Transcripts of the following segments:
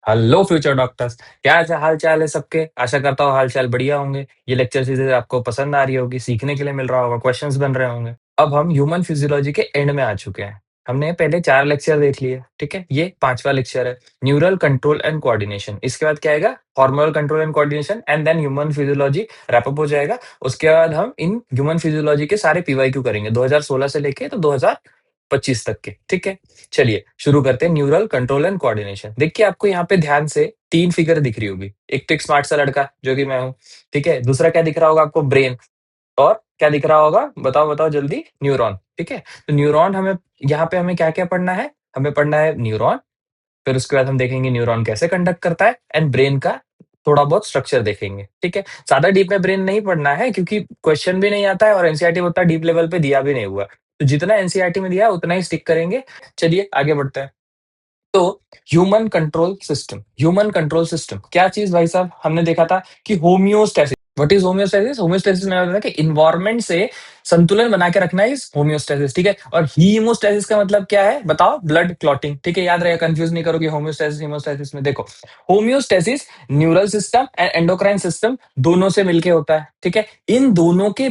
Hello future doctors. क्या हाल चाल है सबके? आशा करता हूँ हाल चाल बढ़िया होंगे। ये लेक्चर सीरीज आपको पसंद आ रही होगी, सीखने के लिए मिल रहा होगा, क्वेश्चंस बन रहे होंगे। अब हम ह्यूमन फिजियोलॉजी के एंड में आ चुके हैं। हमने पहले 4 लेक्चर देख लिए, ठीक है। ये 5वां लेक्चर है, न्यूरल कंट्रोल एंड कोऑर्डिनेशन। इसके बाद क्या आएगा? Hormonal control and coordination and then human physiology wrap up हो जाएगा। उसके बाद हम इन ह्यूमन फिजियोलॉजी के सारे पीवाईक्यू करेंगे 2016 से लेके तो 2025 तक के, ठीक है। चलिए शुरू करते हैं। Neural control and coordination. देखिए आपको यहाँ पे ध्यान से 3 फिगर दिख रही होगी। एक तो एक स्मार्ट सा लड़का जो कि मैं हूँ, ठीक है। दूसरा क्या दिख रहा होगा आपको? ब्रेन। और क्या दिख रहा होगा? बताओ बताओ जल्दी। न्यूरॉन, ठीक है। तो न्यूरॉन हमें यहाँ पे हमें क्या-क्या पढ़ना है? हमें पढ़ना है न्यूरॉन, फिर उसके बाद हम देखेंगे न्यूरॉन कैसे कंडक्ट करता है एंड ब्रेन का थोड़ा बहुत स्ट्रक्चर देखेंगे, ठीक है। ज्यादा डीप में ब्रेन नहीं पढ़ना है क्योंकि क्वेश्चन भी नहीं आता है और एनसीईआरटी में उतना डीप लेवल पे दिया भी नहीं हुआ। तो जितना एनसीईआरटी में दिया है उतना ही स्टिक करेंगे। चलिए आगे बढ़ते हैं। तो ह्यूमन कंट्रोल सिस्टम क्या चीज भाई साहब? हमने देखा था कि homeostasis. What is homeostasis? Homeostasis में होता है कि इन्वायरमेंट से संतुलन बना के रखना इज होम्योस्टैसिस, ठीक है। और हीमोस्टैसिस का मतलब क्या है बताओ? ब्लड क्लॉटिंग, ठीक है। याद रहेगा, कंफ्यूज नहीं करोगे होम्योस्टैसिस हीमोस्टैसिस में। देखो, homeostasis neural system and endocrine system दोनों से मिलके होता है, ठीक है। इन दोनों के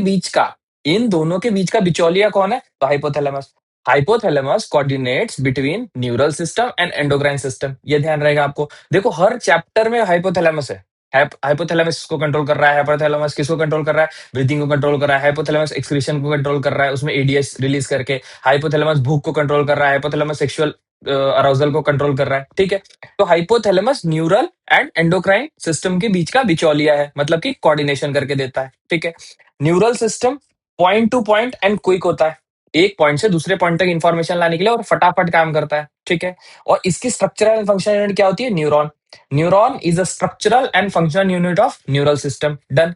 बीच का बिचौलिया कौन है? तो hypothalamus. Hypothalamus coordinates between neural system and endocrine system. ये ध्यान रहेगा आपको। देखो हर चैप्टर में हाइपोथैलेमस है। हाइपोथैलेमस किसको कंट्रोल कर रहा है? हाइपोथैलेमस किसको कंट्रोल कर रहा है? ब्रीथिंग को कंट्रोल कर रहा है। हाइपोथैलेमस एक्सक्रीशन को कंट्रोल कर रहा है, उसमें एडीएस रिलीज करके। हाइपोथैलेमस भूख को कंट्रोल कर रहा है। हाइपोथैलेमस सेक्सुअल अराउजल को कंट्रोल कर रहा है, ठीक है। तो hypothalamus neural and endocrine system के बीच का बिचौलिया है, मतलब कि कोऑर्डिनेशन करके देता है, ठीक है। Neural system point two point and quick होता है। एक पॉइंट से दूसरे पॉइंट तक इंफॉर्मेशन लाने के लिए और फटाफट काम करता है, ठीक है। और इसकी स्ट्रक्चरल एंड फंक्शनल यूनिट क्या होती है? Neuron. Neuron is a structural and functional unit of neural system. Done.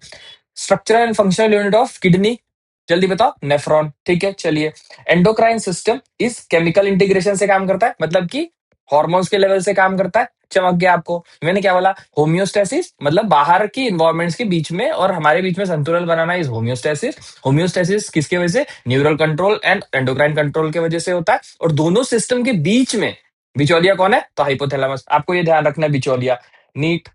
Structural and functional unit of kidney, जल्दी बताओ। नेफ्रॉन, ठीक है। चलिए, एंडोक्राइन सिस्टम इस केमिकल इंटीग्रेशन से काम करता है, मतलब कि हॉर्मोन्स के लेवल से काम करता है। चमक गया आपको? मैंने क्या बोला? होम्योस्टेसिस मतलब बाहर की इन्वायरमेंट्स के बीच में और हमारे बीच में संतुलन बनाना इज होम्योस्टेसिस। होम्योस्टेसिस किसके वजह से? Neural control and endocrine control की वजह से होता है। और दोनों सिस्टम के बीच में बिचौलिया कौन है? तो हाइपोथैलेमस। आपको ये ध्यान रखना है, बिचौलिया। नीट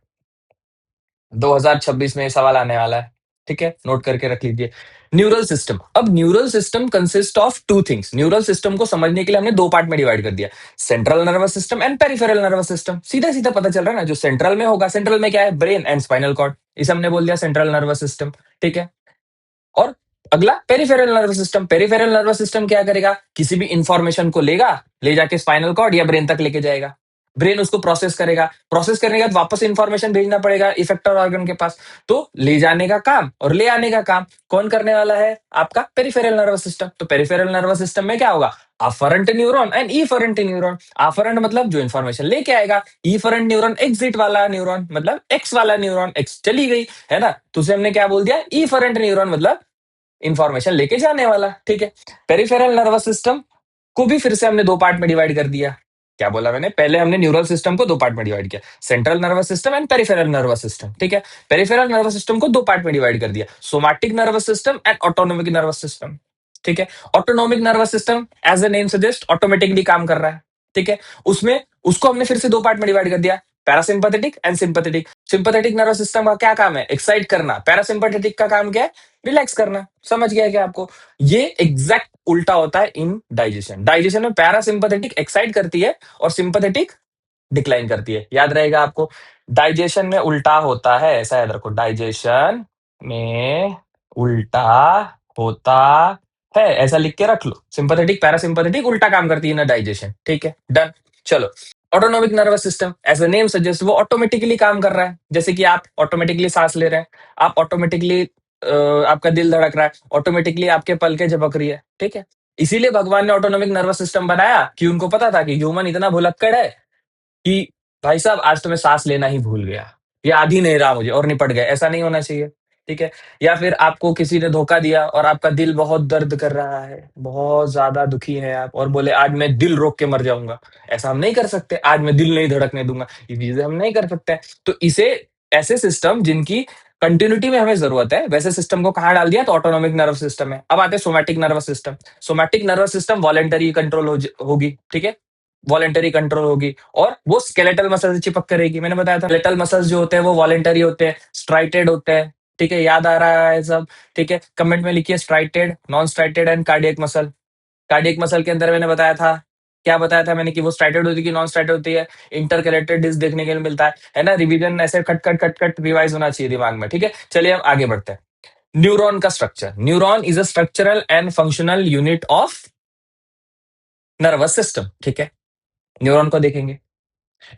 2026 में ये सवाल आने वाला है, ठीक है। नोट करके रख लीजिए। Neural system. अब neural system consist of 2 things. Neural system को समझने के लिए हमने 2 पार्ट में डिवाइड कर दिया, central nervous system and peripheral nervous system. सीधा सीधा पता चल रहा है ना, जो सेंट्रल में होगा, सेंट्रल में क्या है? Brain and spinal cord. इसे हमने बोल दिया सेंट्रल नर्वस सिस्टम, ठीक है। और अगला peripheral nervous system. Peripheral nervous system क्या करेगा? किसी भी इंफॉर्मेशन को लेगा, ले जाके स्पाइनल कॉर्ड या ब्रेन तक लेके जाएगा। ब्रेन उसको प्रोसेस करेगा, प्रोसेस करने के बाद वापस इंफॉर्मेशन भेजना पड़ेगा इफेक्टर ऑर्गन के पास। तो ले जाने का काम और ले आने का काम कौन करने वाला है? आपका पेरिफेरल नर्वस सिस्टम। तो पेरिफेरल नर्वस सिस्टम में क्या होगा? Afferent neuron and efferent neuron. Afferent मतलब जो इंफॉर्मेशन लेके आएगा, इफरेंट न्यूरॉन एग्जिट वाला न्यूरॉन, मतलब एक्स वाला न्यूरॉन, एक्स चली गई है ना, तो उसे हमने क्या बोल दिया? इफरेंट न्यूरॉन मतलब इंफॉर्मेशन लेके जाने वाला, ठीक है। पेरिफेरल नर्वस सिस्टम को भी फिर से हमने 2 पार्ट में डिवाइड कर दिया। क्या बोला मैंने? पहले हमने न्यूरल सिस्टम को 2 पार्ट में डिवाइड किया, central nervous system and peripheral nervous system, ठीक है। पेरिफेरल नर्वस सिस्टम को 2 पार्ट में डिवाइड कर दिया, somatic nervous system and autonomic nervous system, ठीक है। Autonomic nervous system as a name suggest automatically काम कर रहा है, ठीक है। उसमें उसको हमने फिर से 2 पार्ट में डिवाइड कर दिया, parasympathetic and sympathetic. Sympathetic nervous system का क्या काम है? एक्साइट करना। पैरासिम्पैथेटिक का काम क्या है? रिलैक्स करना। समझ गया क्या आपको? ये एग्जैक्ट उल्टा होता है इन डाइजेशन। डाइजेशन में पैरासिम्पैथेटिक एक्साइट करती है और सिंपैथेटिक डिक्लाइन करती है। याद रहेगा आपको, डाइजेशन में उल्टा होता है, ऐसा याद रखो, डाइजेशन में उल्टा होता है, ऐसा लिख के रख लो। सिंपैथेटिक पैरासिम्पैथेटिक उल्टा काम करती है ना डाइजेशन, ठीक है। डन। चलो, autonomic nervous system as a name suggest वो ऑटोमेटिकली काम कर रहा है। जैसे कि आप ऑटोमेटिकली सांस ले रहे हैं, आप ऑटोमेटिकली आपका दिल धड़क रहा है, ऑटोमेटिकली आपके पलकें झपक रही है, ठीक है। इसीलिए भगवान ने ऑटोनोमिक नर्वस सिस्टम बनाया कि उनको पता था कि ह्यूमन इतना भुलक्कड़ है कि भाई साहब आज तो मैं सांस लेना ही भूल गया, याद ही नहीं रहा मुझे और निपट गया। ऐसा नहीं होना चाहिए, ठीक है। या फिर आपको किसी ने धोखा दिया और आपका दिल बहुत दर्द कर रहा है, बहुत ज्यादा दुखी है आप, और बोले आज मैं दिल रोक के मर जाऊंगा। ऐसा हम नहीं कर सकते, आज मैं दिल नहीं धड़कने दूंगा, ये चीजें हम नहीं कर सकते। तो इसे ऐसे सिस्टम जिनकी कंटिन्यूटी में हमें जरूरत है, वैसे सिस्टम को कहाँ डाल दिया? तो ऑटोनोमिक नर्वस सिस्टम है। अब आते हैं somatic nervous system. Somatic nervous system voluntary control होगी, ठीक है। वॉलेंटरी कंट्रोल होगी, और वो स्केलेटल मसल से चिपक करेगी। मैंने बताया था स्केलेटल मसल्स जो होते हैं वो वॉलेंटरी होते हैं, स्ट्राइटेड होते हैं। ठीक है, याद आ रहा है सब? ठीक है, कमेंट में लिखिए striated, non striated and cardiac muscle. Cardiac muscle के अंदर मैंने बताया था, क्या बताया था मैंने, कि वो स्ट्राइटेड होती है कि नॉन स्ट्राइटेड होती है। इंटरकलेटेड डिस्क देखने के लिए मिलता है ना। रिवीजन ऐसे cut cut cut cut revise होना चाहिए दिमाग में। ठीक है, चलिए अब आगे बढ़ते हैं। न्यूरॉन का structure. Neuron is a structural and functional unit of nervous system. ठीक है, न्यूरॉन को देखेंगे।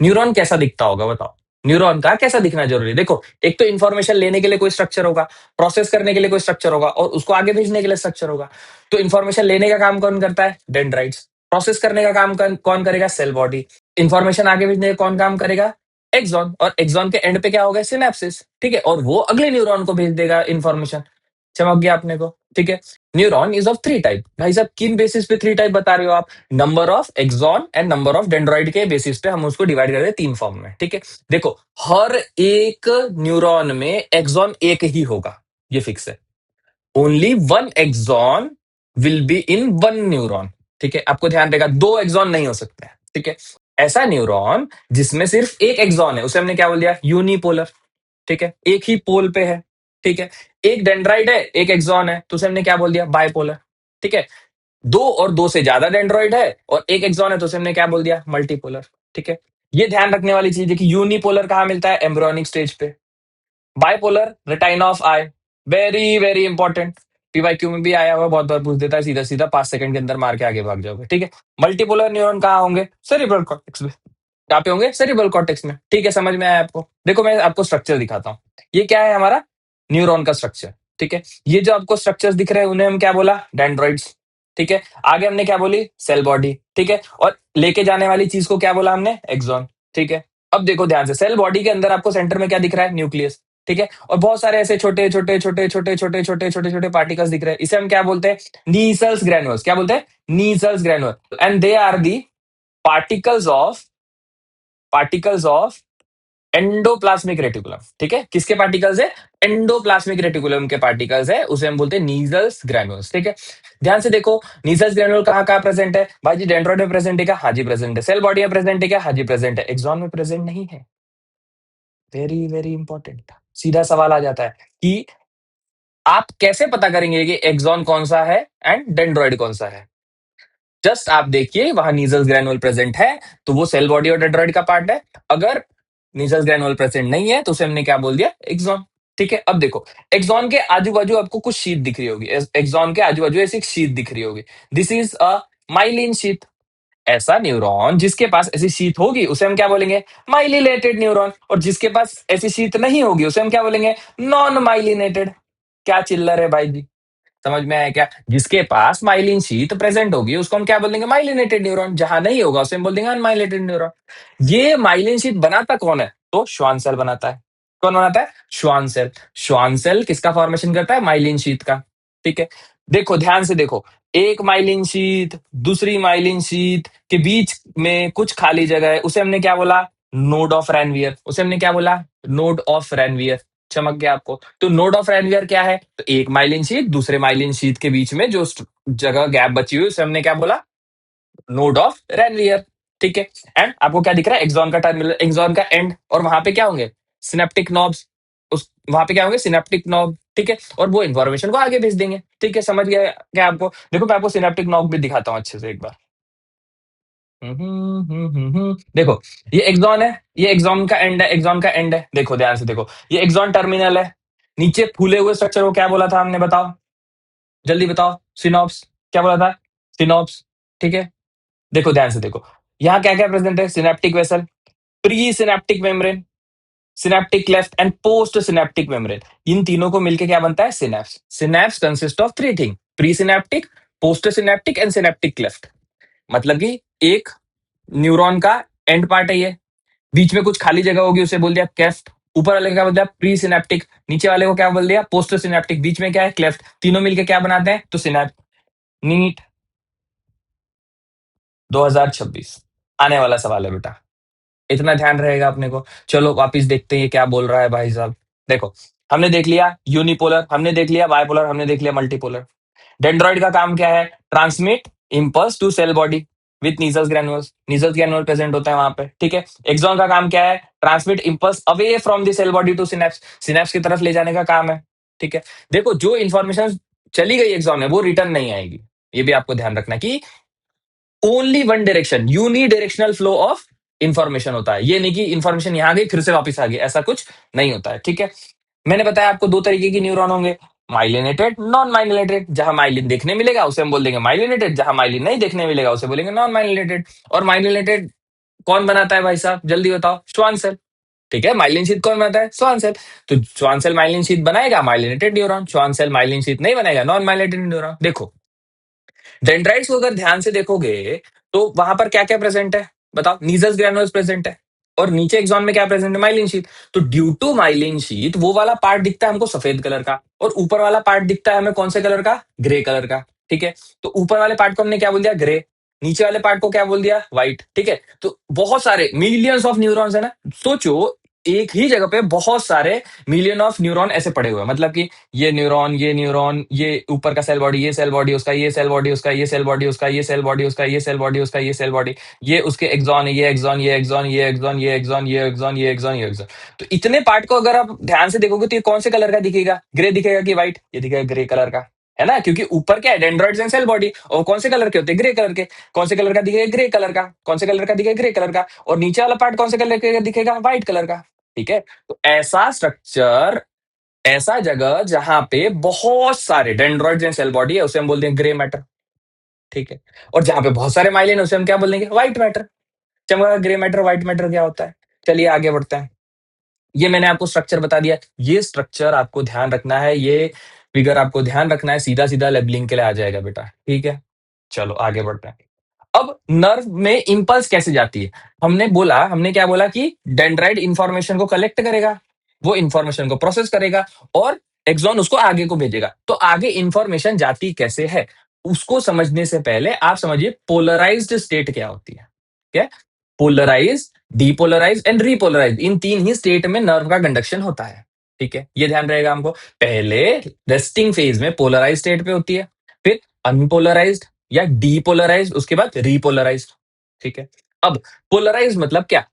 न्यूरॉन कैसा दिखता होगा बताओ? न्यूरॉन का कैसा दिखना जरूरी है? देखो, एक तो इन्फॉर्मेशन लेने के लिए कोई स्ट्रक्चर होगा, प्रोसेस करने के लिए कोई स्ट्रक्चर होगा, और उसको आगे भेजने के लिए स्ट्रक्चर होगा। तो इन्फॉर्मेशन लेने का काम कौन करता है? डेंड्राइट्स। प्रोसेस करने का काम कौन करेगा? Cell body. इन्फॉर्मेशन आगे भेजने का कौन काम करेगा? एक्सॉन। और एक्सॉन के एंड पे क्या होगा? सिनेप्सिस। ठीक है, और वो अगले न्यूरॉन को भेज देगा इन्फॉर्मेशन। चमक गया अपने को? ठीक है। Neuron is of three type. भाई साहब, किन बेसिस पे थ्री टाइप बता रहे हो आप? Number of axon and number of dendroid के बेसिस पे हम उसको डिवाइड करते हैं तीन फॉर्म में। ठीक है, देखो, हर एक न्यूरॉन में एक्सॉन एक ही होगा, ये फिक्स है। Only one axon will be in one neuron. ठीक है, आपको ध्यान रहेगा, दो एक्सॉन नहीं हो सकते हैं। ठीक है, ऐसा न्यूरॉन जिसमें सिर्फ एक एक्सॉन है उसे हमने क्या बोल दिया? यूनिपोलर। ठीक है, एक ही पोल पे है। ठीक है, एक डेंड्राइड है, एक एक्सॉन है, तो उसे हमने क्या बोल दिया? बाइपोलर। ठीक है, दो और दो से ज्यादा डेंड्रॉइड है और एक एक्सॉन है, तो उसे हमने क्या बोल दिया? मल्टीपोलर। ठीक है, ये ध्यान रखने वाली चीज है कि यूनिपोलर कहां मिलता है? एम्ब्रियोनिक स्टेज पे। Bipolar retina of I, very very important. PYQ में भी आया हुआ, बहुत बार पूछ देता है, सीधा सीधा 5 सेकंड के अंदर मार के आगे भाग जाओगे। ठीक है, मल्टीपोलर न्यूरॉन कहाँ होंगे? सेरिब्रल कॉर्टेक्स में। कहाँ पे होंगे? सेरिब्रल कॉर्टेक्स में। ठीक है, समझ में आया आपको? देखो, मैं आपको स्ट्रक्चर दिखाता हूँ। ये क्या है? हमारा न्यूरॉन का स्ट्रक्चर। ठीक है, ये जो आपको स्ट्रक्चर्स दिख रहे हैं उन्हें हम क्या बोला? डेंड्रॉइड्स। ठीक है, आगे हमने क्या बोली? Cell body. ठीक है, और लेके जाने वाली चीज को क्या बोला हमने? एक्सॉन। ठीक है, अब देखो ध्यान से, सेल बॉडी के अंदर आपको सेंटर में क्या दिख रहा है? न्यूक्लियस। ठीक है, और बहुत सारे ऐसे छोटे छोटे छोटे छोटे छोटे छोटे छोटे छोटे पार्टिकल्स दिख रहे हैं, इसे हम क्या बोलते हैं? Nissl's granules. क्या बोलते हैं? Nissl's granule. And they are the particles of endoplasmic reticulum. ठीक है, किसके पार्टिकल्स है? एंडोप्लाज्मिक रेटिकुलम के पार्टिकल्स है, उसे हम बोलते हैं नीजल्स ग्रैनुल्स। ठीक है, ध्यान से देखो, नीजल्स ग्रैनुल कहाँ कहाँ प्रेजेंट है? भाई जी, डेंड्रॉइड में प्रेजेंट है क्या? हाँ जी प्रेजेंट है। सेल बॉडी में प्रेजेंट है क्या? हाँ जी प्रेजेंट है। एक्सॉन में प्रेजेंट नहीं है। Very very important. सीधा सवाल आ जाता है कि आप कैसे पता करेंगे कि एक्सॉन कौन सा है एंड डेंड्रॉइड कौन सा है? जस्ट आप देखिए, वहां नीजल्स ग्रैनुल प्रेजेंट है, तो वो सेल बॉडी और डेंड्रॉइड का पार्ट है। अगर नीजल्स ग्रैनुल प्रेजेंट नहीं है, तो उसे हमने क्या बोल दिया? एक्सॉन। ठीक है, अब देखो, एक्सॉन के आजू बाजू आपको कुछ शीट दिख रही होगी। एक्सॉन के आजू बाजू ऐसी शीट दिख रही होगी। This is a myelin sheath. ऐसा न्यूरॉन जिसके पास ऐसी शीट होगी उसे हम क्या बोलेंगे? Myelinated neuron. और जिसके पास ऐसी शीट नहीं होगी उसे हम क्या बोलेंगे? Non myelinated. क्या चिल्लर है भाई जी? समझ में आया क्या? जिसके पास माइलिन शीट प्रेजेंट होगी उसको हम क्या बोल देंगे? Myelinated neuron. जहां नहीं होगा उसे हम बोल देंगे अनमाइलिनेटेड न्यूरॉन। ये माइलिन शीट बनाता कौन है? तो श्वान सेल बनाता है। कौन बनाता है? Schwann cell. श्वान सेल किसका फॉर्मेशन करता है? माइलिन शीट का। ठीक है, देखो ध्यान से देखो, एक माइलिन शीट दूसरी माइलिन शीट के बीच में कुछ खाली जगह है, उसे हमने क्या बोला? Node of Ranvier. उसे हमने क्या बोला? Node of Ranvier. चमक गया आपको? तो नोड ऑफ रैनवियर क्या है? तो एक माइलिन शीट दूसरे माइलिन शीट के बीच में जो जगह गैप बची हुई उसे हमने क्या बोला? Node of Ranvier. ठीक है, एंड आपको क्या दिख रहा है? एक्सॉन का टर्मिनल, एक्सॉन का एंड, और वहां पे क्या होंगे? Synaptic knobs. उस वहां पे क्या होंगे? Synaptic knob. ठीक है, और वो इन्फॉर्मेशन को आगे भेज देंगे। ठीक है, समझ गया क्या आपको? देखो, मैं आपको सिनेप्टिक नॉब भी दिखाता हूँ अच्छे से एक बार। देखो, ये एक्सॉन है, ये एक्सॉन का एंड है, एक्सॉन का एंड है। देखो ध्यान से देखो, ये एक्सॉन टर्मिनल है। नीचे फूले हुए स्ट्रक्चर को क्या बोला था हमने? बताओ, जल्दी बताओ। सिनॉप्स। क्या बोला था? सिनॉप्स। ठीक है, देखो ध्यान से देखो, यहाँ क्या क्या प्रेजेंट है? Synaptic vesicle, pre synaptic membrane, synaptic cleft and post synaptic membrane. इन तीनों को मिलके क्या बनता है? Synapse. Synapse consist of three thing: pre synaptic, post synaptic and synaptic cleft. मतलब कि एक न्यूरॉन का एंड पार्ट है ये, बीच में कुछ खाली जगह होगी उसे बोल दिया क्लेफ्ट। ऊपर वाले को क्या बोल दिया? Pre synaptic. नीचे वाले को क्या बोल दिया? Post synaptic. बीच में क्या है? क्लेफ्ट। तीनों मिलके क्या बनाते हैं? तो सिनेप्स। नीट 2026 आने वाला सवाल है बेटा, इतना ध्यान रहेगा अपने को। चलो वापिस देखते हैं ये क्या बोल रहा है भाई साहब। देखो, हमने देख लिया यूनिपोलर, हमने देख लिया बाइपोलर, हमने देख लिया मल्टीपोलर। डेंड्रॉइड का काम क्या है? Transmit impulse to cell body. With Nissl's granule present होता है वहां पे, ठीक है। एक्सॉन का काम क्या है? Transmit impulse away from the cell body to synapse, synapse की तरफ ले जाने का काम है, ठीक है। देखो जो इन्फॉर्मेशन चली गई एक्सॉन में वो रिटर्न नहीं आएगी, ये भी आपको ध्यान रखना कि only one direction, unidirectional flow of information होता है। ये नहीं कि इंफॉर्मेशन यहां गई फिर से वापस आ गई, ऐसा कुछ नहीं होता है, ठीक है। मैंने बताया आपको दो तरीके की न्यूरॉन होंगे, माइलिनेटेड, नॉन माइलिनेटेड। जहां माइलिन देखने मिलेगा उसे हम बोल देंगे माइलिनेटेड, जहां माइलिन नहीं देखने मिलेगा उसे बोलेंगे नॉन माइलिनेटेड। और माइलिनेटेड कौन बनाता है भाई साहब, जल्दी बताओ? श्वान सेल, ठीक है। माइलिन शीथ कौन बनाता है? श्वान सेल। तो श्वान सेल माइलिन शीथ बनाएगा, myelinated neuron. Schwann cell myelin sheath नहीं बनाएगा, नॉन माइलिनेटेड न्यूरॉन। देखो डेंड्राइट्स को अगर ध्यान से देखोगे तो वहां पर क्या क्या प्रेजेंट है बताओ? नीजल्स ग्रैनुल्स प्रेजेंट है, और नीचे एक्सॉन में क्या प्रेजेंट है? Myelin sheath. तो ड्यू टू माइलिन शीथ वो वाला पार्ट दिखता है हमको सफेद कलर का, और ऊपर वाला पार्ट दिखता है हमें कौन से कलर का? ग्रे कलर का, ठीक है। तो ऊपर वाले पार्ट को हमने क्या बोल दिया? ग्रे। नीचे वाले पार्ट को क्या बोल दिया? व्हाइट, ठीक है। तो बहुत सारे मिलियंस ऑफ न्यूरॉन्स है ना, सोचो एक ही जगह पे बहुत सारे मिलियन ऑफ न्यूरॉन ऐसे पड़े हुए हैं, मतलब कि ये न्यूरॉन, ये ऊपर का सेल बॉडी, ये सेल बॉडी उसका, ये सेल बॉडी उसका, ये सेल बॉडी उसका, ये सेल बॉडी उसका, ये सेल बॉडी उसका, ये सेल बॉडी, ये उसके एक्सॉन है, ये एक्सॉन, ये एक्सॉन, ये एक्सॉन, ये एक्सॉन, ये एक्सॉन, ये एक्सॉन, ये एक्सॉन। तो इतने पार्ट को अगर आप ध्यान से देखोगे तो ये कौन से कलर का दिखेगा? ग्रे दिखेगा कि व्हाइट? ये दिखेगा ग्रे कलर का, है ना, क्योंकि ऊपर क्या है? डेंड्राइड्स एंड सेल बॉडी, और कौन से कलर के होते हैं? ग्रे कलर के। कौन से कलर का दिखेगा? ग्रे कलर का। कौन से कलर का दिखेगा? ग्रे कलर का। और नीचे वाला पार्ट कौन से कलर का दिखेगा? व्हाइट कलर का, ठीक है। तो ऐसा स्ट्रक्चर, ऐसा जगह जहां पे बहुत सारे डेंड्रॉइड्स एंड सेल बॉडी है उसे हम बोलते हैं ग्रे मैटर, ठीक है। और जहां पे बहुत सारे माइलिन है उसे हम क्या बोल देंगे? White matter. चमका ग्रे मैटर व्हाइट मैटर क्या होता है? चलिए आगे बढ़ते हैं। ये मैंने आपको स्ट्रक्चर बता दिया, ये स्ट्रक्चर आपको ध्यान रखना है, ये फिगर आपको ध्यान रखना है, सीधा सीधा लेबलिंग के लिए आ जाएगा बेटा, ठीक है। चलो आगे बढ़ते हैं। अब नर्व में इंपल्स कैसे जाती है? हमने क्या बोला कि डेंड्राइट इंफॉर्मेशन को कलेक्ट करेगा, वो इंफॉर्मेशन को प्रोसेस करेगा, और एक्सॉन उसको आगे को भेजेगा। तो आगे इंफॉर्मेशन जाती कैसे है उसको समझने से पहले आप समझिए पोलराइज्ड स्टेट क्या होती है। क्या? पोलराइज, डीपोलराइज एंड रीपोलराइज, इन तीन ही स्टेट में नर्व का कंडक्शन होता है, ठीक है। ये ध्यान रहेगा हमको। पहले रेस्टिंग फेज में पोलराइज स्टेट पे होती है, फिर अनपोलराइज्ड या डीपोलराइज, उसके बाद रीपोलराइज, ठीक है। अब पोलराइज मतलब क्या?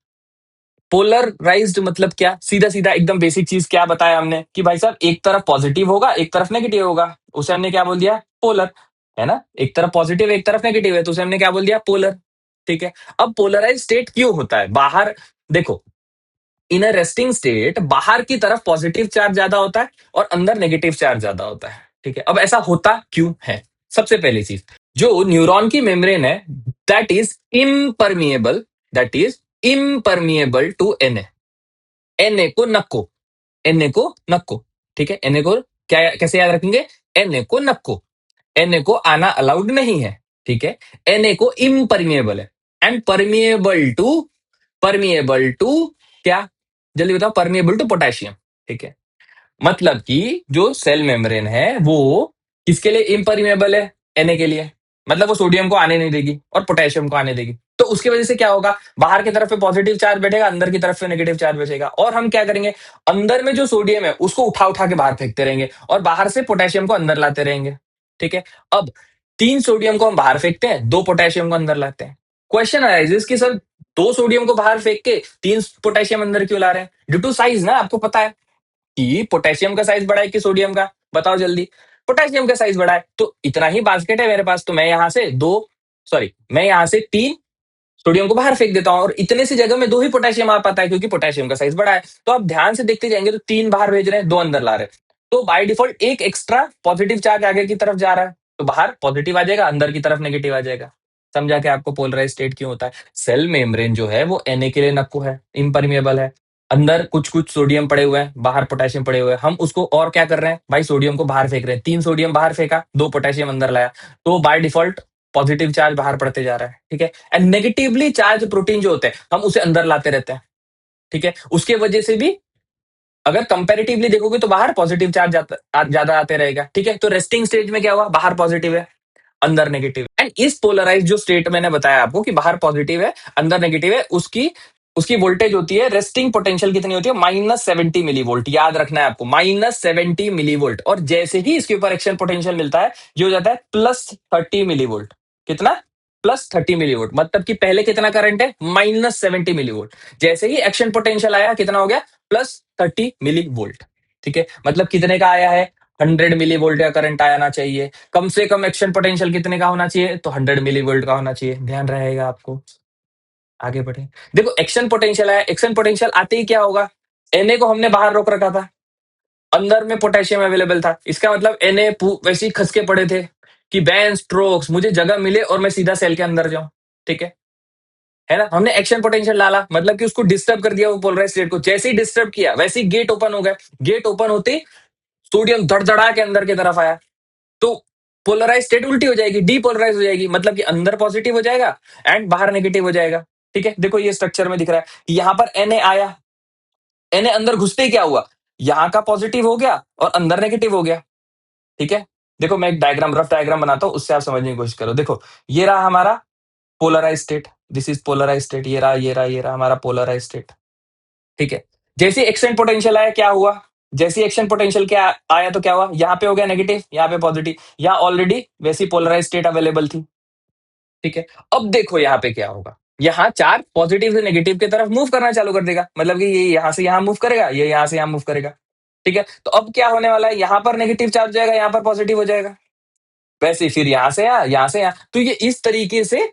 पोलराइज्ड मतलब क्या? सीधा सीधा एकदम बेसिक चीज क्या बताया हमने कि भाई साहब एक तरफ पॉजिटिव होगा एक तरफ नेगेटिव होगा, उसे हमने क्या बोल दिया? पोलर, है ना। एक तरफ पॉजिटिव एक तरफ नेगेटिव है तो उसे हमने क्या बोल दिया? पोलर, ठीक है। अब पोलराइज स्टेट क्यों होता है? बाहर देखो, इन अ रेस्टिंग स्टेट बाहर की तरफ पॉजिटिव चार्ज ज्यादा होता है और अंदर नेगेटिव चार्ज ज्यादा होता है, ठीक है। अब ऐसा होता क्यों है? सबसे पहली चीज, जो न्यूरॉन की मेम्ब्रेन है that is impermeable, that is impermeable to NA, NA को नक्को, एनए को नक्को, ठीक है। एनए को क्या कैसे याद रखेंगे? एनए को नक्को, एनए को आना अलाउड नहीं है, ठीक है। एनए को इम्परमिएबल है, एंड परमिएबल टू क्या? जल्दी बताओ। परमिएबल टू पोटेशियम, ठीक है। मतलब कि जो सेल मेम्ब्रेन है वो किसके लिए इम्परमिएबल है? एनए के लिए। मतलब वो सोडियम को आने नहीं देगी और पोटेशियम को आने देगी। तो उसकी वजह से क्या होगा? बाहर की तरफ पे पॉजिटिव चार्ज बैठेगा, अंदर की तरफ पे नेगेटिव चार्ज बचेगा, और हम क्या करेंगे? अंदर में जो सोडियम है उसको उठा उठा के बाहर फेंकते रहेंगे और बाहर से पोटेशियम को अंदर लाते रहेंगे, ठीक है। अब 3 सोडियम को हम बाहर फेंकते हैं, 2 पोटेशियम को अंदर लाते हैं। क्वेश्चन अराइजेस कि सर 2 सोडियम को बाहर फेंक के 3 पोटेशियम अंदर क्यों ला रहे हैं? ड्यू टू साइज ना, आपको पता है कि पोटेशियम का साइज बड़ा है कि सोडियम का? बताओ जल्दी। पोटेशियम का साइज बड़ा है, तो इतना ही बास्केट है मेरे पास, तो मैं यहां से मैं यहां से 3 सोडियम को बाहर फेंक देता हूं, और इतने सी जगह में 2 ही पोटेशियम आ पाता है क्योंकि पोटेशियम का साइज बड़ा है। तो आप ध्यान से देखते जाएंगे तो 3 बाहर भेज रहे हैं, 2 अंदर ला रहे हैं, तो बाय डिफॉल्ट एक एक्स्ट्रा पॉजिटिव चार्ज आगे की तरफ जा रहा है, तो बाहर पॉजिटिव आ जाएगा, अंदर की तरफ नेगेटिव आ जाएगा। समझा कि आपको पोलराइज स्टेट क्यों होता है? सेल मेम्ब्रेन जो है वो Na के लिए नक्को है, इम्परमिएबल है। अंदर कुछ कुछ सोडियम पड़े हुए हैं, बाहर पोटेशियम पड़े हुए हैं, हम उसको और क्या कर रहे हैं भाई? सोडियम को बाहर फेंक रहे हैं। 3 सोडियम बाहर फेंका, 2 पोटेशियम अंदर लाया, तो बाय डिफॉल्ट पॉजिटिव चार्ज बाहर पड़ते जा रहा है, ठीक है। एंड नेगेटिवली चार्ज प्रोटीन जो होते हैं हम उसे अंदर लाते रहते हैं, ठीक है। उसके वजह से भी अगर कंपेरेटिवली देखोगे तो बाहर पॉजिटिव चार्ज ज्यादा आते रहेगा, ठीक है। तो रेस्टिंग स्टेज में क्या हुआ? बाहर पॉजिटिव है, अंदर नेगेटिव है। एंड इस पोलराइज जो स्टेट मैंने बताया आपको कि बाहर पॉजिटिव है अंदर नेगेटिव है, उसकी उसकी वोल्टेज होती है, रेस्टिंग पोटेंशियल कितनी होती है? -70 मिलीवोल्ट। याद रखना है आपको, -70 मिलीवोल्ट। और जैसे ही इसके ऊपर एक्शन पोटेंशियल मिलता है ये हो जाता है +30 मिलीवोल्ट। कितना? +30 मिलीवोल्ट, मतलब कि पहले कितना करंट है, -70 मिलीवोल्ट। जैसे ही एक्शन पोटेंशियल आया, कितना हो गया, +30 मिलीवोल्ट। ठीक है, मतलब कितने का आया है, 100 मिलीवोल्ट का करंट आना चाहिए। कम से कम एक्शन पोटेंशियल कितने का होना चाहिए, तो 100 मिलीवोल्ट का होना चाहिए। ध्यान रहेगा आपको। आगे बढ़े, देखो एक्शन पोटेंशियल आया, एक्शन पोटेंशियल आते ही क्या होगा, Na को हमने बाहर रोक रखा था, अंदर में पोटेशियम अवेलेबल था। इसका मतलब Na वैसे ही खस के पड़े थे कि बैन स्ट्रोक्स, मुझे जगह मिले और मैं सीधा सेल के अंदर जाऊं। ठीक है ना, हमने एक्शन पोटेंशियल डाला, मतलब कि उसको डिस्टर्ब कर दिया वो पोलराइज स्टेट को। जैसे ही डिस्टर्ब किया, वैसे ही गेट ओपन हो गया। गेट ओपन होते ही सोडियम धड़धड़ा के अंदर की तरफ आया, तो पोलराइज स्टेट उल्टी हो जाएगी, डीपोलराइज हो जाएगी, मतलब कि अंदर पॉजिटिव हो जाएगा एंड बाहर नेगेटिव हो जाएगा। ठीक है, देखो ये स्ट्रक्चर में दिख रहा है कि यहां पर Na आया, Na अंदर घुसते ही क्या हुआ, यहां का पॉजिटिव हो गया और अंदर नेगेटिव हो गया। ठीक है, देखो मैं एक डायग्राम, रफ डायग्राम बनाता हूं, उससे आप समझने की कोशिश करो। देखो ये रहा हमारा polarise state, this is polarise state, ये रहा हमारा पोलराइज स्टेट। ठीक है, जैसे एक्शन पोटेंशियल आया क्या हुआ, जैसे एक्शन पोटेंशियल क्या आया तो क्या हुआ, यहाँ पे हो गया नेगेटिव, यहाँ पे पॉजिटिव, यहाँ ऑलरेडी वैसी पोलराइज स्टेट अवेलेबल थी। ठीक है, अब देखो यहाँ पे क्या होगा, यहाँ चार्ज पॉजिटिव से नेगेटिव की तरफ मूव करना चालू कर देगा, मतलब कि ये यहाँ से यहाँ मूव करेगा, ये यहाँ से यहाँ मूव करेगा। ठीक है, तो अब क्या होने वाला है, यहाँ पर नेगेटिव चार्ज जाएगा, यहाँ पर पॉजिटिव हो जाएगा। वैसे ही फिर यहाँ से यहाँ, तो ये इस तरीके से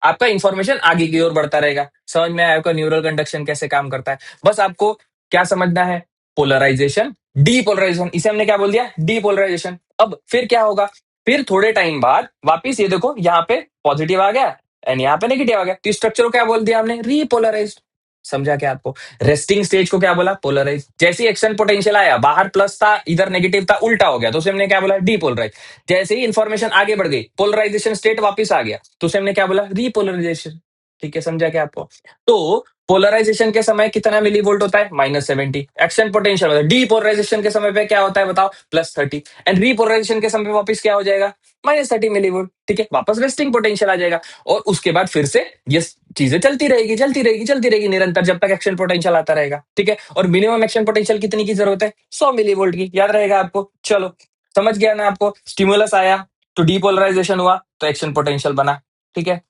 आपका इंफॉर्मेशन आगे की ओर बढ़ता रहेगा। समझ में आया आपका न्यूरल कंडक्शन कैसे काम करता है। बस आपको क्या समझना है, पोलराइजेशन, डीपोलराइजेशन, इसे हमने क्या बोल दिया, डीपोलराइजेशन। अब फिर क्या होगा, फिर थोड़े टाइम बाद वापिस ये देखो यहाँ पे पॉजिटिव आ गया एंड यहाँ पे नेगेटिव आ गया, तो स्ट्रक्चर को क्या बोल दिया हमने, रीपोलराइज। समझा क्या आपको, रेस्टिंग स्टेज को क्या बोला, पोलराइज। जैसे एक्शन पोटेंशियल आया, बाहर प्लस था इधर नेगेटिव था, उल्टा हो गया, तो उसे हमने क्या बोला, डीपोलराइज। जैसे ही इंफॉर्मेशन आगे बढ़ गई, पोलराइजेशन स्टेट वापस आ गया, तो उसे हमने क्या बोला, रीपोलराइजेशन। ठीक है, समझा क्या आपको। तो पोलराइजेशन के समय कितना मिली वोल्ट होता है, -70। एक्शन पोटेंशियल होता है, डीपोलराइजेशन के समय पे क्या होता है बताओ, +30। एंड रीपोलराइजेशन के समय वापस क्या हो जाएगा, -30 मिलीवोल्ट। ठीक है, वापस रेस्टिंग पोटेंशियल आ जाएगा, और उसके बाद फिर से ये चीजें चलती रहेगी, चलती रहेगी, चलती रहेगी निरंतर, जब तक एक्शन पोटेंशियल आता रहेगा। ठीक है, और मिनिमम एक्शन पोटेंशियल कितनी की जरूरत है, 100 मिलीवोल्ट की, याद रहेगा आपको। चलो समझ गया ना आपको, स्टिमुलस आया तो डीपोलराइजेशन हुआ तो एक्शन पोटेंशियल बना। ठीक है,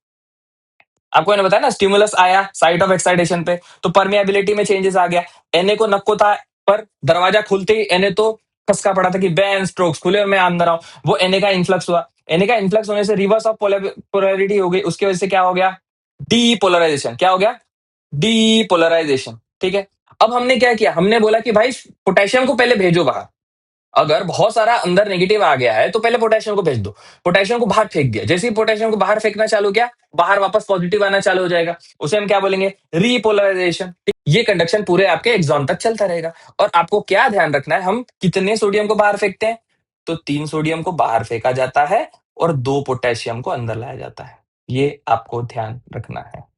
आपको मैंने बताया ना, स्टिमुलस आया साइट ऑफ एक्साइटेशन पे तो परमिएबिलिटी में चेंजेस आ गया। Na को नक्को था, पर दरवाजा खुलते ही Na तो खसका पड़ा था कि बैन स्ट्रोक्स खुले और मैं अंदर आऊं, वो Na का इन्फ्लक्स हुआ। Na का इन्फ्लक्स होने से रिवर्स ऑफ पोलैरिटी हो गई, उसकी वजह से क्या हो गया, डीपोलराइजेशन। क्या हो गया, डीपोलराइजेशन। ठीक है, अब हमने क्या किया, हमने बोला कि भाई पोटेशियम को पहले भेजो बाहर। अगर बहुत सारा अंदर नेगेटिव आ गया है तो पहले पोटेशियम को भेज दो, पोटेशियम को बाहर फेंक दिया। जैसे ही पोटेशियम को बाहर फेंकना चालू किया, बाहर वापस पॉजिटिव आना चालू हो जाएगा, उसे हम क्या बोलेंगे, रीपोलराइजेशन। ये कंडक्शन पूरे आपके एग्जॉन तक चलता रहेगा। और आपको क्या ध्यान रखना है, हम कितने सोडियम को बाहर फेंकते हैं, तो 3 सोडियम को बाहर फेंका जाता है और 2 पोटेशियम को अंदर लाया जाता है। ये आपको ध्यान रखना है।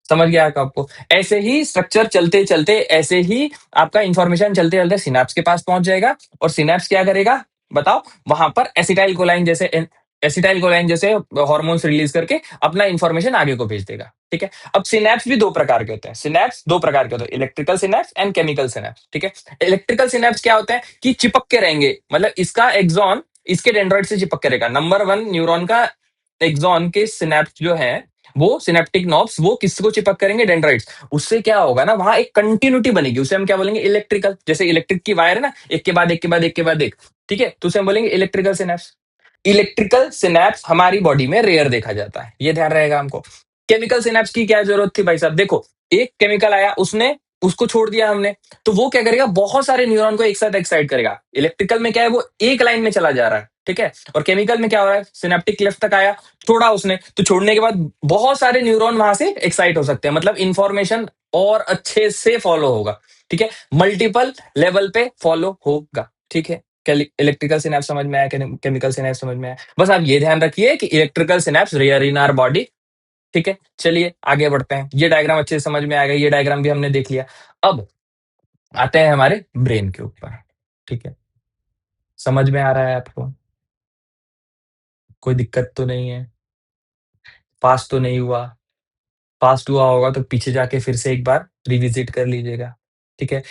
समझ गया आप आपको, ऐसे ही स्ट्रक्चर चलते चलते, ऐसे ही आपका इंफॉर्मेशन चलते चलते सिनेप्स के पास पहुंच जाएगा, और सिनेप्स क्या करेगा बताओ, वहां पर एसिटाइल कोलाइन जैसे हार्मोन्स रिलीज करके अपना इंफॉर्मेशन आगे को भेज देगा। ठीक है, अब सिनेप्स भी दो प्रकार के होते हैं, सिनेप्स दो प्रकार के होते हैं, electrical synapse and chemical synapse. ठीक है, इलेक्ट्रिकल सिनेप्स क्या होते हैं कि चिपक के रहेंगे, मतलब इसका एक्सॉन इसके डेंड्राइट से चिपक के रहेगा। नंबर 1 न्यूरॉन का एक्सॉन के सिनेप्स जो है, वो सिनेप्टिक नॉब्स, वो किसको चिपक करेंगे, डेंड्राइट्स। उससे क्या होगा ना, वहां एक कंटिन्यूटी बनेगी, उसे हम क्या बोलेंगे, इलेक्ट्रिकल। जैसे इलेक्ट्रिक की वायर है ना, एक के बाद एक के बाद एक के बाद एक। ठीक है, तो उसे हम बोलेंगे इलेक्ट्रिकल सिनेप्स। इलेक्ट्रिकल सिनेप्स हमारी बॉडी में रेयर देखा जाता है, ये ध्यान रहेगा हमको। केमिकल सिनेप्स की क्या जरूरत थी भाई साहब, देखो एक केमिकल आया, उसने उसको छोड़ दिया हमने, तो वो क्या करेगा, बहुत सारे न्यूरॉन को एक साथ एक्साइट करेगा। इलेक्ट्रिकल में क्या है, वो एक लाइन में चला जा रहा है। ठीक है, और केमिकल में क्या हो रहा है, सिनेप्टिक क्लेफ्ट तक आया, छोड़ा उसने, तो छोड़ने के बाद बहुत सारे न्यूरॉन वहां से एक्साइट हो सकते हैं, मतलब इंफॉर्मेशन और अच्छे से फॉलो होगा। ठीक है, मल्टीपल लेवल पे फॉलो होगा। ठीक है, इलेक्ट्रिकल सिनेप्स समझ में आया, केमिकल सिनेप्स समझ में आया। बस आप ये ध्यान रखिए कि electrical synapse rare in our body. ठीक है, चलिए आगे बढ़ते हैं। ये डायग्राम अच्छे से समझ में आ गया, ये डायग्राम भी हमने देख लिया। अब आते हैं हमारे ब्रेन के ऊपर। ठीक है, समझ में आ रहा है आपको, कोई दिक्कत तो नहीं है, पास तो नहीं हुआ, पास हुआ होगा तो पीछे जाके फिर से एक बार रिविजिट कर लीजिएगा। ठीक है,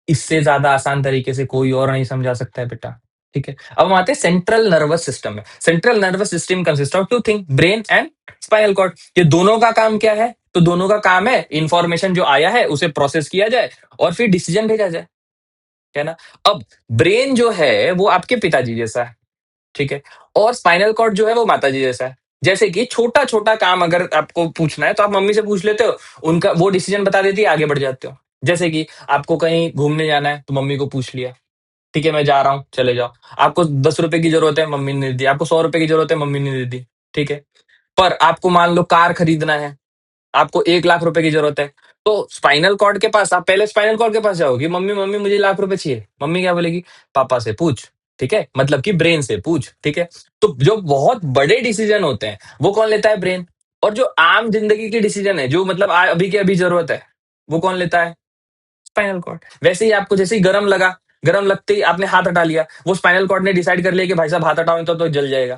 इससे ज्यादा आसान तरीके से कोई और नहीं समझा सकता है बेटा। ठीक है। अब हम आते हैं सेंट्रल नर्वस सिस्टम में। Central nervous system consist of two thing, brain and spinal cord. ये दोनों का काम क्या है? तो दोनों का काम है इंफॉर्मेशन जो आया है उसे प्रोसेस किया जाए और फिर डिसीजन भेजा जाए, है ना। अब ब्रेन जो है वो आपके पिताजी जैसा है, ठीक है, और स्पाइनल कॉर्ड जो है वो माता जी जैसा है। जैसे कि छोटा छोटा काम अगर आपको पूछना है तो आप मम्मी से पूछ लेते हो, उनका वो डिसीजन बता देती है, आगे बढ़ जाते हो। जैसे कि आपको कहीं घूमने जाना है तो मम्मी को पूछ लिया, ठीक है मैं जा रहा हूँ चले जाओ। आपको 10 रुपए की जरूरत है, मम्मी ने दे दी। आपको 100 रुपए की जरूरत है, मम्मी ने दे दी, ठीक है। पर आपको मान लो कार खरीदना है, आपको 1 लाख रुपए की जरूरत है, तो स्पाइनल कॉर्ड के पास आप पहले स्पाइनल कॉर्ड के पास जाओगे, मम्मी मम्मी मुझे 1 लाख रुपए चाहिए। मम्मी क्या बोलेगी? पापा से पूछ, ठीक है, मतलब कि ब्रेन से पूछ, ठीक है। तो जो बहुत बड़े डिसीजन होते हैं वो कौन लेता है? ब्रेन। और जो आम जिंदगी की डिसीजन है, जो मतलब अभी के अभी जरूरत है, वो कौन लेता है? Spinal cord. वैसे ही आपको जैसे ही गरम लगा, गरम लगते ही आपने हाथ हटा लिया, वो स्पाइनल कॉर्ड ने डिसाइड कर लिया कि भाई साहब हाथ हटाओ तो जल जाएगा,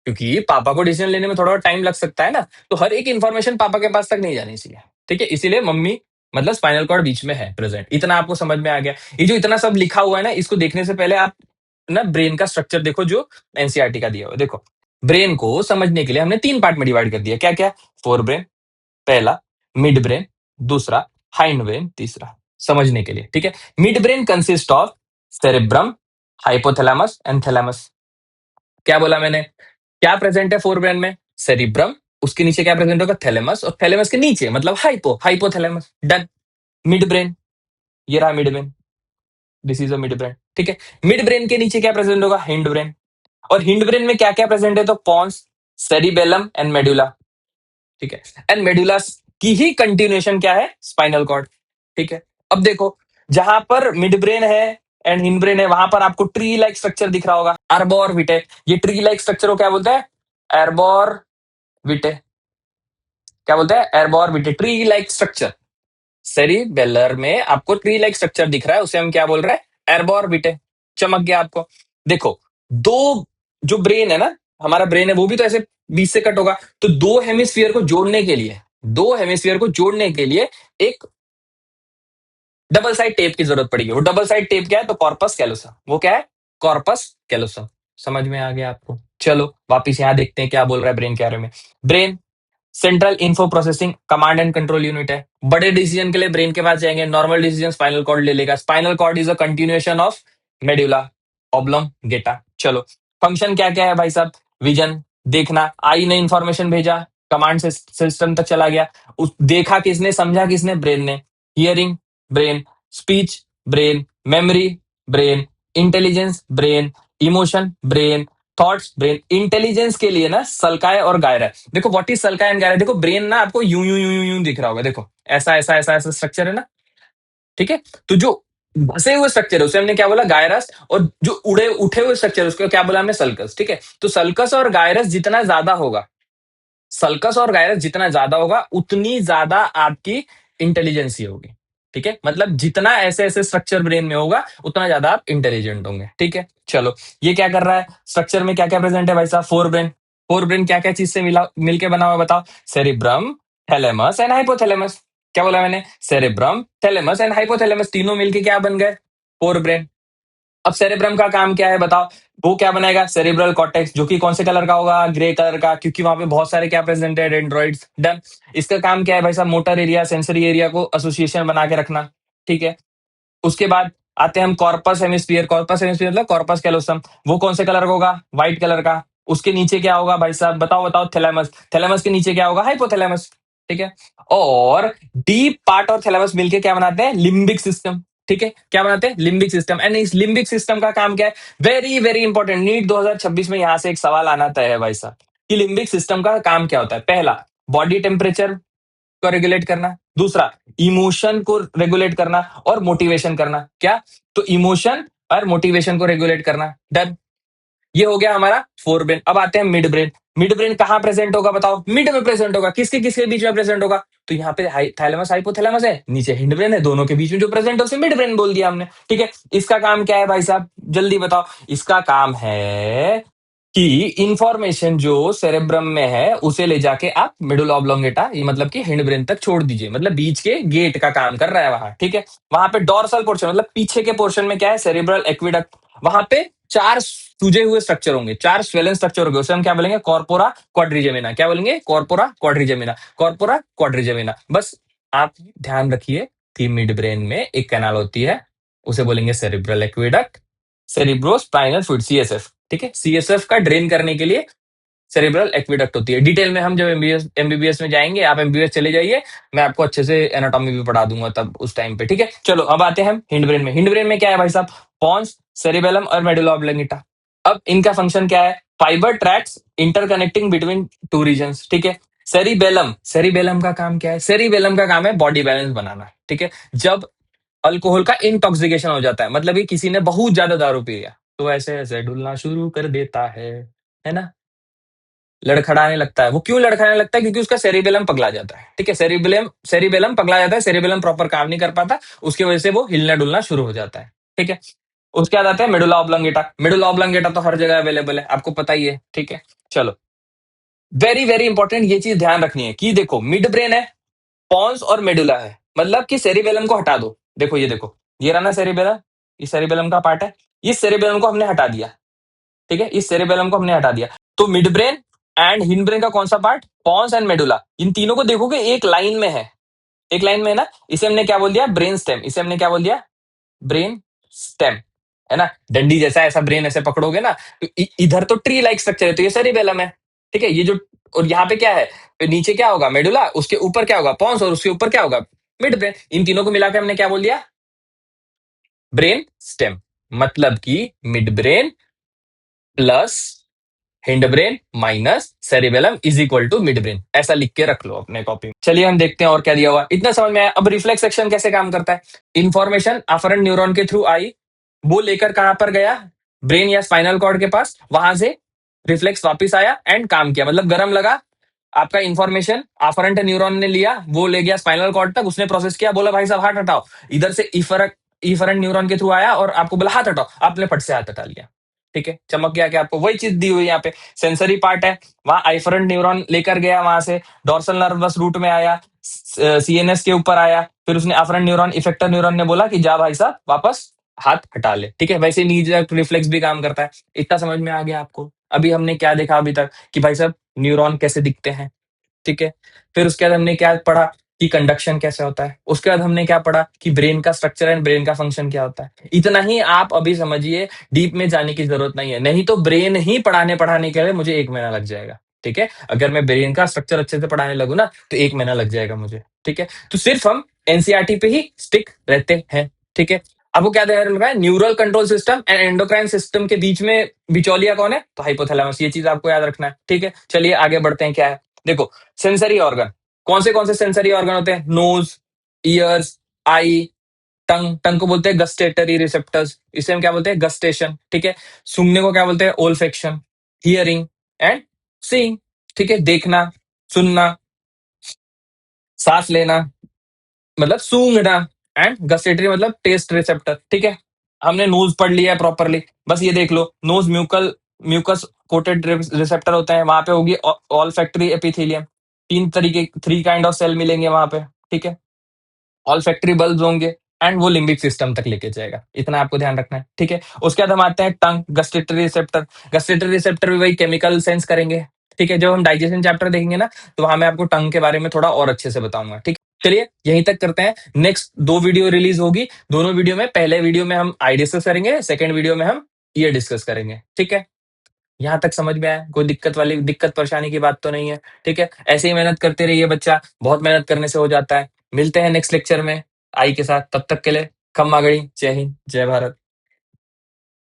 क्योंकि पापा को डिसीजन लेने में थोड़ा टाइम लग सकता है ना। तो हर एक इंफॉर्मेशन पापा के पास तक नहीं जानी चाहिए, ठीक है। इसीलिए मम्मी मतलब स्पाइनल कॉर्ड बीच में है प्रेजेंट। इतना आपको समझ में आ गया? ये जो इतना सब लिखा हुआ है ना, इसको देखने से पहले आप ना ब्रेन का स्ट्रक्चर देखो जो एनसीईआरटी का दिया हुआ है। देखो, ब्रेन को समझने के लिए हमने 3 पार्ट में डिवाइड कर दिया। क्या क्या? फोर ब्रेन पहला, मिड ब्रेन दूसरा, हाइंड ब्रेन तीसरा। समझने के लिए, ठीक है। Mid brain consist of cerebrum, hypothalamus and thalamus. क्या बोला मैंने? क्या प्रेजेंट है फोर ब्रेन में? सेरिब्रम, उसके नीचे क्या प्रेजेंट होगा? थैलेमस, और थैलेमस के नीचे मतलब हाइपोथैलेमस। डन। मिड ब्रेन, ये रहा mid brain, this is a mid brain, ठीक है। मिड ब्रेन के नीचे क्या प्रेजेंट होगा? Hind brain. और हिंड ब्रेन में क्या क्या प्रेजेंट है? तो पॉन्स, सेरिबेलम एंड मेडुला, ठीक है। एंड मेडुला की ही कंटिन्यूएशन क्या है? स्पाइनल कॉर्ड, ठीक है। अब देखो, जहां पर मिड ब्रेन है एंड हिंड ब्रेन है, वहां पर आपको ट्री लाइक स्ट्रक्चर दिख रहा होगा, आर्बोर विटे। ये ट्री लाइक स्ट्रक्चर को क्या बोलते हैं? एर्बोर विटे। क्या बोलते हैं? एर्बोर विटे, ट्री लाइक स्ट्रक्चर। सेरिबेलर में आपको ट्री लाइक स्ट्रक्चर दिख रहा है, उसे हम क्या बोल रहे हैं? एर्बोर विटे। चमक गया आपको? देखो, दो जो ब्रेन है ना, हमारा ब्रेन है वो भी तो ऐसे बीच से कट होगा। तो दो हेमिस्फीयर को जोड़ने के लिए, दो हेमिस्फीयर को जोड़ने के लिए एक डबल साइड टेप की जरूरत पड़ेगी। वो डबल साइड टेप क्या है? तो कॉर्पस कैलोसम। वो क्या है? Corpus callosum. समझ में आ गया आपको? चलो वापिस यहां देखते हैं क्या बोल रहा है ब्रेन के बारे में। Brain central info processing command and control unit है। बड़े डिसीजन के लिए ब्रेन के पास जाएंगे, नॉर्मल डिसीजन स्पाइनल कॉर्ड ले लेगा। Spinal cord is a continuation of medulla oblongata. चलो, फंक्शन क्या क्या है भाई साहब? विजन, देखना, आई ने इंफॉर्मेशन भेजा, कमांड सिस्टम तक चला गया, उस देखा किसने, समझा किसने? ब्रेन ने। Hearing, brain. Speech, brain. Memory, brain. Intelligence, brain. Emotion, brain. Thoughts, brain. Intelligence के लिए ना सल्काय और गायरा। देखो व्हाट इज सल्काय एंड गायरा? देखो ब्रेन ना आपको यूं यूं यूं यूं दिख रहा होगा, देखो ऐसा ऐसा ऐसा ऐसा स्ट्रक्चर है ना, ठीक है। तो जो बसे हुए स्ट्रक्चर है उसे हमने क्या बोला? गायरस। और जो उड़े उठे हुए स्ट्रक्चर उसको क्या बोला हमने? सल्कस, ठीक है। तो सल्कस और गायरस जितना ज्यादा होगा, सल्कस और गायरस जितना ज्यादा होगा उतनी ज्यादा आपकी इंटेलिजेंसी होगी, ठीक है। मतलब जितना ऐसे ऐसे स्ट्रक्चर ब्रेन में होगा उतना ज्यादा आप इंटेलिजेंट होंगे, ठीक है। चलो, ये क्या कर रहा है? स्ट्रक्चर में क्या क्या प्रेजेंट है भाई साहब? Fore brain. फोर ब्रेन क्या क्या चीज से मिला मिलके बना हुआ है बताओ? Cerebrum, thalamus and hypothalamus. क्या बोला मैंने? सेरिब्रम, थैलेमस एंड हाइपोथैलेमस, तीनों मिलके क्या बन गए? Fore brain. अब सेरेब्रम का काम क्या है बताओ? वो क्या बनाएगा? सेरिब्रल कॉर्टेक्स, जो कि कौन से कलर का होगा? ग्रे कलर का, क्योंकि वहां पे बहुत सारे क्या प्रेजेंट है? डेंड्रॉइड्स। डन। इसका काम क्या है भाई साहब? मोटर एरिया, सेंसरी एरिया को एसोसिएशन बना के रखना, ठीक है। उसके बाद आते हैं हम कॉर्पस हेमिस्फीयर। कॉर्पस हेमिस्फीयर मतलब कॉर्पस कैलोसम, वो कौन से कलर का होगा? व्हाइट कलर का। उसके नीचे क्या होगा भाई साहब? बताओ बताओ। थैलेमस। थैलेमस के नीचे क्या होगा? हाइपोथैलेमस, ठीक है। और डीप पार्ट और थैलेमस मिलके क्या बनाते हैं? लिम्बिक सिस्टम, ठीक है। क्या बनाते हैं? Limbic system. एंड इस लिम्बिक सिस्टम का काम क्या है? वेरी वेरी इंपॉर्टेंट, नीट 2026 में यहां से एक सवाल आना तय है भाई साहब कि लिम्बिक सिस्टम का काम क्या होता है। पहला, बॉडी टेम्परेचर को रेगुलेट करना। दूसरा, इमोशन को रेगुलेट करना और मोटिवेशन करना। क्या? तो इमोशन और मोटिवेशन को रेगुलेट करना। डन। ये हो गया हमारा फोर ब्रेन। अब आते हैं मिड ब्रेन। मिड ब्रेन कहां प्रेजेंट होगा बताओ? मिड में प्रेजेंट होगा। किसके किसके बीच में प्रेजेंट होगा? तो यहाँ पे थैलेमस हाइपोथैलेमस है, नीचे हिंड ब्रेन है, दोनों के बीच में जो प्रेजेंट है उसे मिड ब्रेन बोल दिया हमने, ठीक है। इसका काम क्या है भाई साहब? जल्दी बताओ। इसका काम है कि इंफॉर्मेशन जो सेरेब्रम में है उसे ले जाके आप मिडुला ऑब्लोंगेटा, ये मतलब कि हिंड ब्रेन तक छोड़ दीजिए। मतलब बीच के गेट का काम कर रहा है वहां, ठीक है। वहां पे डॉर्सल पोर्शन मतलब पीछे के पोर्शन में क्या है? Cerebral aqueduct. वहां पे 4 सूजे हुए स्ट्रक्चर होंगे, 4 स्वेलन स्ट्रक्चर होंगे, उसे हम क्या बोलेंगे? Corpora quadrigemina. क्या बोलेंगे? Corpora quadrigemina, corpora quadrigemina. बस आप ध्यान रखिए कि मिड ब्रेन में एक कैनाल होती है, उसे बोलेंगे cerebral aqueduct, cerebro spinal fluid, CSF. ठीक है, सीएसएफ का ड्रेन करने के लिए सेरेब्रल एक्विडक्ट होती है। डिटेल में हम जब एमबीबीएस में जाएंगे, आप एमबीबीएस चले जाइए, मैं आपको अच्छे से एनाटॉमी भी पढ़ा दूंगा तब उस टाइम पे। ठीक है, चलो अब आते हैं हम हिंड ब्रेन में। हिंड ब्रेन में क्या है भाई साहब? पॉन्स, सेरिबेलम और मेडुला ऑब्लोंगेटा। अब इनका फंक्शन क्या है? Fibre tracks interconnecting between two reasons. ठीक है, सेरिबेलम, सेरिबेलम का काम क्या है? सेरिबेलम का काम है बॉडी बैलेंस बनाना। ठीक है, जब अल्कोहल का इंटॉक्सिकेशन हो जाता है, मतलब कि किसी ने बहुत ज्यादा दारू पी लिया, तो ऐसे ऐसे डुलना शुरू कर देता है ना, लड़खड़ाने लगता है। वो क्यों लड़खड़ाने लगता है? क्योंकि उसका सेरिबेलम पगला जाता है। ठीक है, सेरिबेलम सेरिबेलम पगला जाता है, सेरिबेलम प्रॉपर काम नहीं कर पाता, उसकी वजह से वो हिलना डुलना शुरू हो जाता है। ठीक है, उसके बाद आता है मेडुला ऑब्लोंगेटा। मेडुला ऑब्लोंगेटा तो हर जगह अवेलेबल है, आपको पता ही है। ठीक है, चलो, वेरी वेरी इंपॉर्टेंट ये चीज ध्यान रखनी है कि देखो मिड ब्रेन है, पॉन्स और मेडुला है, मतलब कि सेरिबेलम को हटा दो। देखो ये देखो, ये रहा ना सेरिबेलम, ये सेरिबेलम का पार्ट है, इस सेरिबेलम को हमने हटा दिया। ठीक है, इस सेरेबेलम को हमने हटा दिया, तो mid brain and hind brain का कौन सा पार्ट? Pons and medulla. इन तीनों को देखोगे एक लाइन में है, एक लाइन में है ना। इसे हमने क्या बोल दिया? Brain stem. इसे हमने क्या बोल दिया? ब्रेन स्टेम, है ना। डंडी जैसा ऐसा ब्रेन ऐसे पकड़ोगे ना, तो इधर तो ट्री लाइक स्ट्रक्चर है, तो ये सेरिबेलम है। ठीक है, ये जो, और यहाँ पे क्या है? तो नीचे क्या होगा? मेडुला, उसके ऊपर क्या होगा? पॉन्स, और उसके ऊपर क्या होगा? Mid brain. इन तीनों को मिलाकर हमने क्या बोल दिया? Brain stem. मतलब कि mid brain plus hind brain minus cerebellum is equal to mid brain, ऐसा लिख के रख लो अपने कॉपी में। चलिए हम देखते हैं और क्या दिया हुआ। इतना समझ में आया। अब रिफ्लेक्स एक्शन कैसे काम करता है? इंफॉर्मेशन अफरेंट न्यूरॉन के थ्रू आई, वो लेकर कहां पर गया? ब्रेन या स्पाइनल कॉर्ड के पास, वहां से रिफ्लेक्स वापस आया एंड काम किया, मतलब गर्म लगा, आपका इंफॉर्मेशन अफरेंट न्यूरॉन ने लिया, वो ले गया स्पाइनल कॉर्ड तक, उसने प्रोसेस किया, बोला भाई साहब हाथ हटाओ। इधर से इफरक इफरेंट न्यूरॉन के थ्रू आया और आपको बोला हाथ हटाओ, आपने फट से हाथ हटा लिया। ठीक है, चमक गया कि आपको वही चीज दी हुई यहाँ पे। सेंसरी पार्ट है, वहां आइफरेंट न्यूरॉन लेकर गया, वहां से डोर्सल नर्वस रूट में आया, सीएनएस के ऊपर आया, फिर उसने अफरेंट न्यूरॉन इफेक्टर न्यूरॉन ने बोला कि जा भाई साहब वापस हाथ हटा ले। ठीक है, वैसे नी रिफ्लेक्स भी काम करता है। इतना समझ में आ गया आपको? अभी हमने क्या देखा अभी तक कि भाई साहब न्यूरॉन कैसे दिखते हैं। ठीक है, फिर उसके बाद हमने क्या पढ़ा कि कंडक्शन कैसे होता है। उसके बाद हमने क्या पढ़ा कि ब्रेन का स्ट्रक्चर एंड ब्रेन का फंक्शन क्या होता है। इतना ही आप अभी समझिए, डीप में जाने की जरूरत नहीं है, नहीं तो ब्रेन ही पढ़ाने पढ़ाने के लिए मुझे 1 महीना लग जाएगा। ठीक है, अगर मैं ब्रेन का स्ट्रक्चर अच्छे से पढ़ाने लगू ना, तो 1 महीना लग जाएगा मुझे। ठीक है, तो सिर्फ हम एनसीईआरटी पे ही स्टिक रहते हैं। ठीक है, आपको क्या ध्यान रखना है? Neural control system and endocrine system के बीच में बिचौलिया कौन है? तो हाइपोथैलेमस। ये चीज आपको याद रखना है। ठीक है, चलिए आगे बढ़ते हैं। क्या है? देखो, सेंसरी ऑर्गन, कौन से सेंसरी ऑर्गन होते हैं? नोज, ईयर्स, आई, टंग। टंग को बोलते हैं गस्टेटरी रिसेप्टर्स, इसे हम क्या बोलते हैं? गस्टेशन। ठीक है, सूंघने को क्या बोलते हैं? ओल्फेक्शन। Hearing and seeing. ठीक है, देखना, सुनना, सांस लेना, मतलब सूंघना, एंड गस्टेटरी मतलब टेस्ट रिसेप्टर। ठीक है, हमने नोज पढ़ लिया है प्रॉपरली। बस ये देख लो, नोज म्यूकस कोटेड रिसेप्टर होते हैं, वहां पे होगी olfactory epithelium. 3 kind of cell मिलेंगे वहां पे। ठीक है, ऑल फैक्ट्री बल्ब होंगे, एंड वो लिम्बिक सिस्टम तक लेके जाएगा। इतना आपको ध्यान रखना है। ठीक है, उसके बाद हम आते हैं टंग, गस्टेटरी रिसेप्टर। गस्टेटरी रिसेप्टर भी वही केमिकल सेंस करेंगे। ठीक है, जब हम डाइजेशन चैप्टर देखेंगे ना, तो वहां मैं आपको टंग के बारे में थोड़ा और अच्छे से बताऊंगा। ठीक है, चलिए यहीं तक करते हैं। नेक्स्ट 2 वीडियो रिलीज होगी, दोनों वीडियो में, पहले वीडियो में हम आई डिस्कस करेंगे, सेकंड वीडियो में हम ये डिस्कस करेंगे। ठीक है, यहाँ तक समझ में आया? कोई दिक्कत परेशानी की बात तो नहीं है? ठीक है, ऐसे ही मेहनत करते रहिए बच्चा, बहुत मेहनत करने से हो जाता है। मिलते हैं नेक्स्ट लेक्चर में आई के साथ, तब तक के लिए खम्मा गड़ी। जय हिंद, जय भारत।